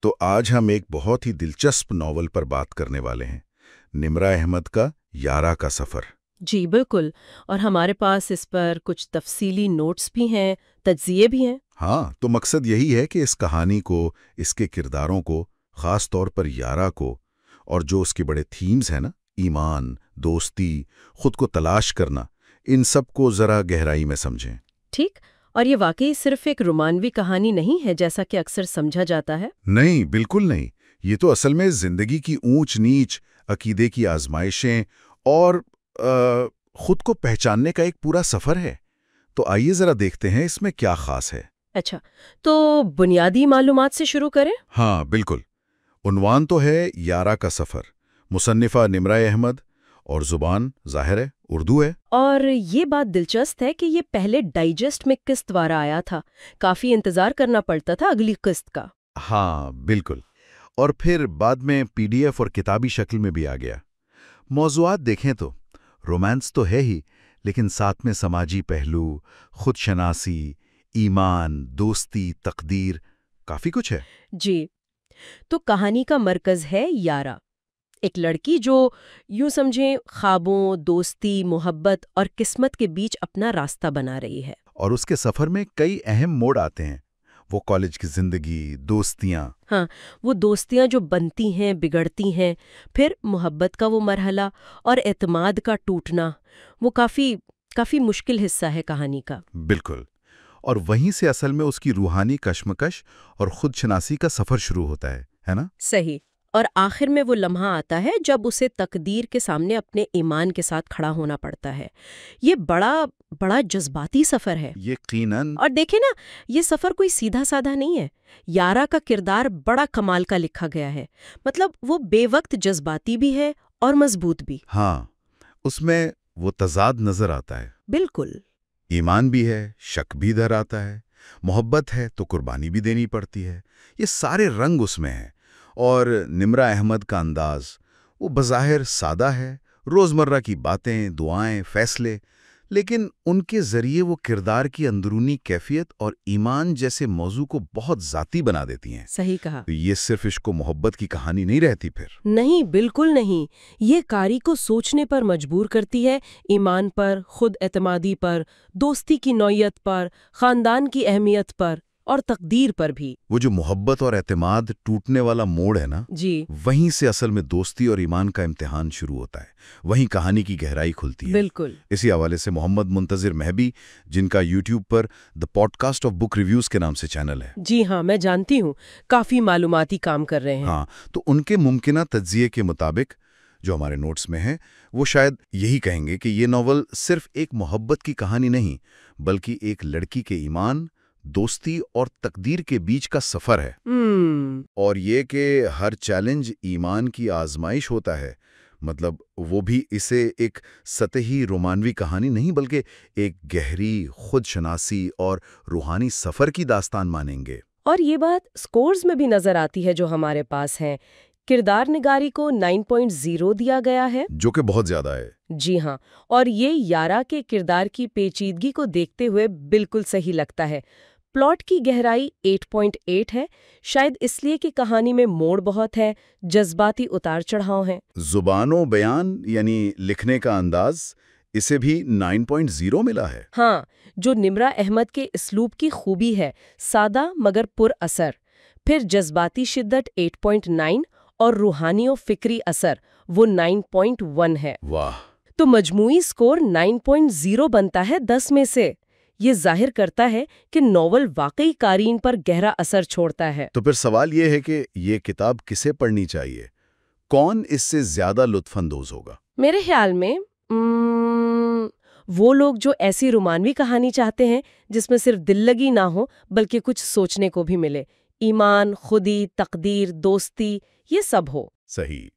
تو آج ہم ایک بہت ہی دلچسپ ناول پر بات کرنے والے ہیں، نمرہ احمد کا یارا کا سفر۔ جی بالکل، اور ہمارے پاس اس پر کچھ تفصیلی نوٹس بھی ہیں، تجزیے بھی ہیں۔ ہاں، تو مقصد یہی ہے کہ اس کہانی کو، اس کے کرداروں کو، خاص طور پر یارا کو، اور جو اس کے بڑے تھیمز ہیں نا، ایمان، دوستی، خود کو تلاش کرنا، ان سب کو ذرا گہرائی میں سمجھیں۔ ٹھیک، اور یہ واقعی صرف ایک رومانوی کہانی نہیں ہے جیسا کہ اکثر سمجھا جاتا ہے۔ نہیں، بالکل نہیں، یہ تو اصل میں زندگی کی اونچ نیچ، عقیدے کی آزمائشیں اور خود کو پہچاننے کا ایک پورا سفر ہے۔ تو آئیے ذرا دیکھتے ہیں اس میں کیا خاص ہے۔ اچھا، تو بنیادی معلومات سے شروع کریں۔ ہاں بالکل، عنوان تو ہے یارا کا سفر، مصنفہ نمرہ احمد، اور زبان ظاہر ہے اردو ہے۔ اور یہ بات دلچسپ ہے کہ یہ پہلے ڈائجسٹ میں قسط وارا آیا تھا، کافی انتظار کرنا پڑتا تھا اگلی قسط کا۔ ہاں بالکل، اور پھر بعد میں PDF اور کتابی شکل میں بھی آ گیا۔ موضوعات دیکھیں تو رومانس تو ہے ہی، لیکن ساتھ میں سماجی پہلو، خود شناسی، ایمان، دوستی، تقدیر، کافی کچھ ہے۔ جی، تو کہانی کا مرکز ہے یارا، ایک لڑکی جو یوں سمجھیں خوابوں، دوستی، محبت اور قسمت کے بیچ اپنا راستہ بنا رہی ہے۔ اور اس کے سفر میں کئی اہم موڑ آتے ہیں، وہ کالج کی زندگی، دوستیاں۔ ہاں، وہ دوستیاں جو بنتی ہیں، بگڑتی ہیں، پھر محبت کا وہ مرحلہ اور اعتماد کا ٹوٹنا، وہ کافی مشکل حصہ ہے کہانی کا۔ بالکل، اور وہیں سے اصل میں اس کی روحانی کشمکش اور خود شناسی کا سفر شروع ہوتا ہے نا؟ صحیح، اور آخر میں وہ لمحہ آتا ہے جب اسے تقدیر کے سامنے اپنے ایمان کے ساتھ کھڑا ہونا پڑتا ہے۔ یہ بڑا جذباتی سفر ہے۔ یقیناً۔ اور دیکھیں نا، یہ سفر کوئی سیدھا سادھا نہیں ہے۔ یارا کا کردار بڑا کمال کا لکھا گیا ہے، مطلب وہ بے وقت جذباتی بھی ہے اور مضبوط بھی۔ ہاں، اس میں وہ تضاد نظر آتا ہے۔ بالکل، ایمان بھی ہے، شک بھی ادھر آتا ہے، محبت ہے تو قربانی بھی دینی پڑتی ہے، یہ سارے رنگ اس میں ہیں۔ اور نمرہ احمد کا انداز، وہ بظاہر سادہ ہے، روزمرہ کی باتیں، دعائیں، فیصلے، لیکن ان کے ذریعے وہ کردار کی اندرونی کیفیت اور ایمان جیسے موضوع کو بہت ذاتی بنا دیتی ہیں۔ صحیح کہا۔ تو یہ صرف عشق و محبت کی کہانی نہیں رہتی پھر۔ نہیں، بالکل نہیں، یہ قاری کو سوچنے پر مجبور کرتی ہے، ایمان پر، خود اعتمادی پر، دوستی کی نوعیت پر، خاندان کی اہمیت پر اور تقدیر پر بھی۔ وہ جو محبت اور اعتماد ٹوٹنے والا موڑ ہے نا، جی، وہیں سے اصل میں دوستی اور ایمان کا امتحان شروع ہوتا ہے، وہیں کہانی کی گہرائی کھلتی ہے۔ بالکل۔ اسی حوالے سے محمد منتظر مہبی، جن کا YouTube per The Podcast of Book Reviews کے نام سے چینل ہے۔ جی ہاں، میں جانتی ہوں، کافی معلوماتی کام کر رہے ہیں۔ ہاں، تو ان کے ممکنہ تجزیے کے مطابق جو ہمارے نوٹس میں ہیں، وہ شاید یہی کہیں گے کہ یہ ناول صرف ایک محبت کی کہانی نہیں، بلکہ ایک لڑکی کے ایمان، دوستی اور تقدیر کے بیچ کا سفر ہے۔ اور یہ کہ ہر چیلنج ایمان کی آزمائش ہوتا ہے، مطلب وہ بھی اسے ایک سطحی رومانوی کہانی نہیں بلکہ ایک گہری خود شناسی اور روحانی سفر کی داستان مانیں گے۔ اور یہ بات سکورز میں بھی نظر آتی ہے جو ہمارے پاس ہیں۔ کردار نگاری کو 9.0 دیا گیا ہے، جو کہ بہت زیادہ ہے۔ جی ہاں، اور یہ یارا کے کردار کی پیچیدگی کو دیکھتے ہوئے بالکل صحیح لگتا ہے۔ پلاٹ کی گہرائی 8.8 ہے، شاید اس لیے کہ کہانی میں موڑ بہت ہے، جذباتی اتار چڑھاؤ ہیں۔ زبان و بیان یعنی لکھنے کا انداز، اسے بھی 9.0 ملا ہے۔ ہاں، جو نمرہ احمد کے اسلوب کی خوبی ہے، سادہ مگر پر اثر۔ پھر جذباتی شدت 8.9 اور روحانی و فکری اثر وہ 9.1 ہے۔ واہ! تو مجموعی سکور 9.0 بنتا ہے 10 میں سے۔ یہ ظاہر کرتا ہے کہ ناول واقعی قارئین پر گہرا اثر چھوڑتا ہے۔ تو پھر سوال یہ ہے کہ یہ کتاب کسے پڑھنی چاہیے؟ کون اس سے زیادہ لطف اندوز ہوگا؟ میرے خیال میں وہ لوگ جو ایسی رومانوی کہانی چاہتے ہیں جس میں صرف دل لگی نہ ہو بلکہ کچھ سوچنے کو بھی ملے، ایمان، خودی، تقدیر، دوستی، یہ سب ہو۔ صحیح،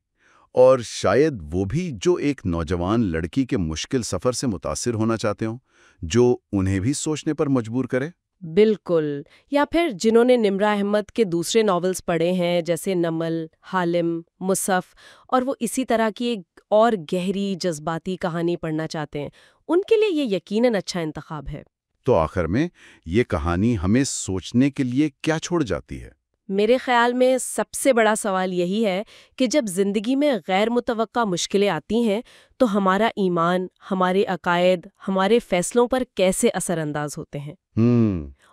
اور شاید وہ بھی جو ایک نوجوان لڑکی کے مشکل سفر سے متاثر ہونا چاہتے ہوں، جو انہیں بھی سوچنے پر مجبور کرے۔ بالکل، یا پھر جنہوں نے نمرہ احمد کے دوسرے ناولز پڑھے ہیں جیسے نمل، حالم، مصحف، اور وہ اسی طرح کی ایک اور گہری جذباتی کہانی پڑھنا چاہتے ہیں، ان کے لیے یہ یقیناً اچھا انتخاب ہے۔ تو آخر میں یہ کہانی ہمیں سوچنے کے لیے کیا چھوڑ جاتی ہے؟ میرے خیال میں سب سے بڑا سوال یہی ہے کہ جب زندگی میں غیر متوقع مشکلیں آتی ہیں تو ہمارا ایمان، ہمارے عقائد، ہمارے فیصلوں پر کیسے اثر انداز ہوتے ہیں۔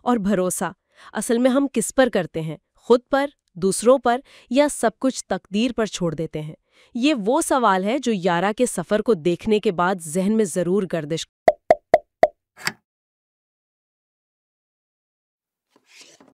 اور بھروسہ اصل میں ہم کس پر کرتے ہیں؟ خود پر، دوسروں پر، یا سب کچھ تقدیر پر چھوڑ دیتے ہیں؟ یہ وہ سوال ہے جو یارا کے سفر کو دیکھنے کے بعد ذہن میں ضرور گردش